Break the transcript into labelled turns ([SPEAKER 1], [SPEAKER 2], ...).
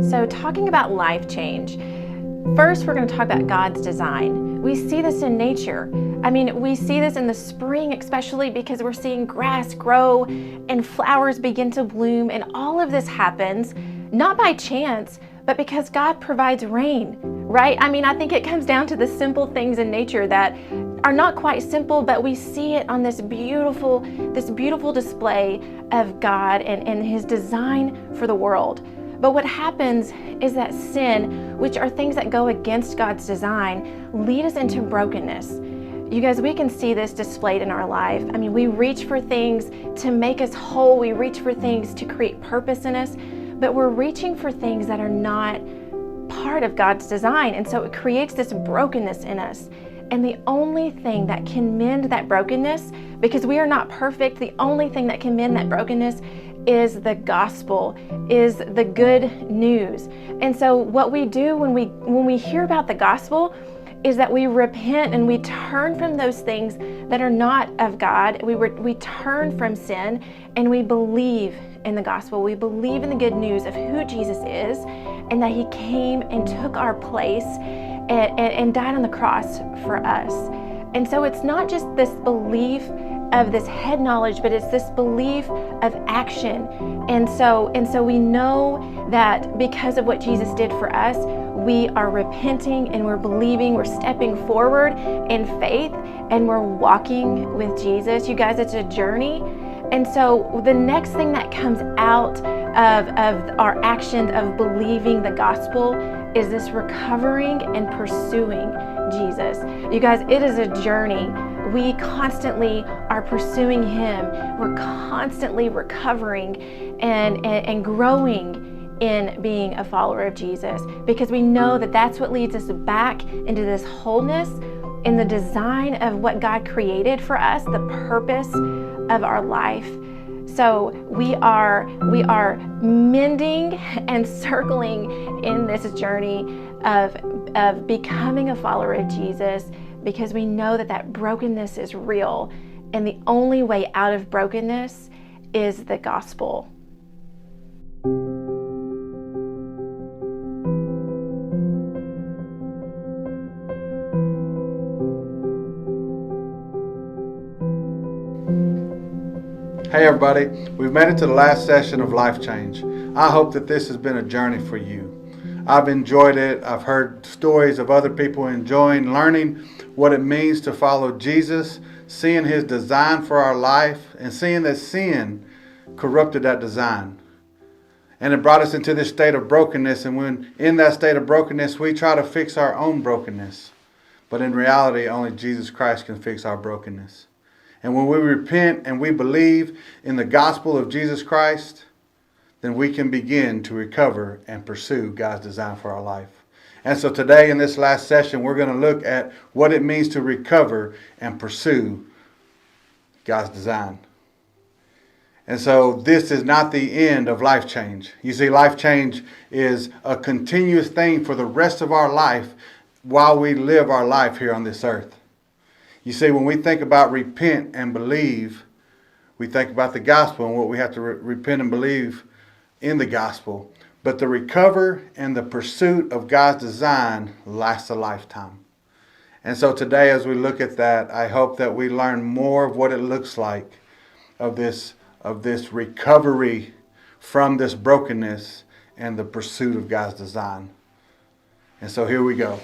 [SPEAKER 1] So talking about life change, first we're going to talk about God's design. We see this in nature. I mean, we see this in the spring, especially because we're seeing grass grow and flowers begin to bloom, and all of this happens not by chance, but because God provides rain, right? I mean, I think it comes down to the simple things in nature that are not quite simple, but we see it on this beautiful display of God and His design for the world. But what happens is that sin, which are things that go against God's design, lead us into brokenness. You guys, we can see this displayed in our life. I mean, we reach for things to make us whole. We reach for things to create purpose in us, but we're reaching for things that are not part of God's design. And so it creates this brokenness in us. And the only thing that can mend that brokenness, because we are not perfect, the only thing that can mend that brokenness is the gospel, is the good news. And so what we do when we hear about the gospel is that we repent and we turn from those things that are not of God. We turn from sin and we believe in the gospel. We believe in the good news of who Jesus is and that He came and took our place and died on the cross for us. And so it's not just this belief of this head knowledge, but it's this belief of action. And so we know that because of what Jesus did for us, we are repenting and we're believing, we're stepping forward in faith, and we're walking with Jesus. You guys, it's a journey. And so the next thing that comes out of our action of believing the gospel is this recovering and pursuing Jesus. You guys, it is a journey. We constantly are pursuing Him. We're constantly recovering and growing in being a follower of Jesus, because we know that that's what leads us back into this wholeness in the design of what God created for us, the purpose of our life. So we are mending and circling in this journey of becoming a follower of Jesus, because we know that brokenness is real, and the only way out of brokenness is the gospel.
[SPEAKER 2] Hey everybody, we've made it to the last session of Life Change. I hope that this has been a journey for you. I've enjoyed it. I've heard stories of other people enjoying learning what it means to follow Jesus, seeing His design for our life, and seeing that sin corrupted that design. And it brought us into this state of brokenness, and when in that state of brokenness, we try to fix our own brokenness. But in reality, only Jesus Christ can fix our brokenness. And when we repent and we believe in the gospel of Jesus Christ, then we can begin to recover and pursue God's design for our life. And so today in this last session, we're going to look at what it means to recover and pursue God's design. And so this is not the end of life change. You see, life change is a continuous thing for the rest of our life while we live our life here on this earth. You see, when we think about repent and believe, we think about the gospel and what we have to repent and believe in the gospel. But the recover and the pursuit of God's design lasts a lifetime. And so today, as we look at that, I hope that we learn more of what it looks like of this recovery from this brokenness and the pursuit of God's design. And so here we go.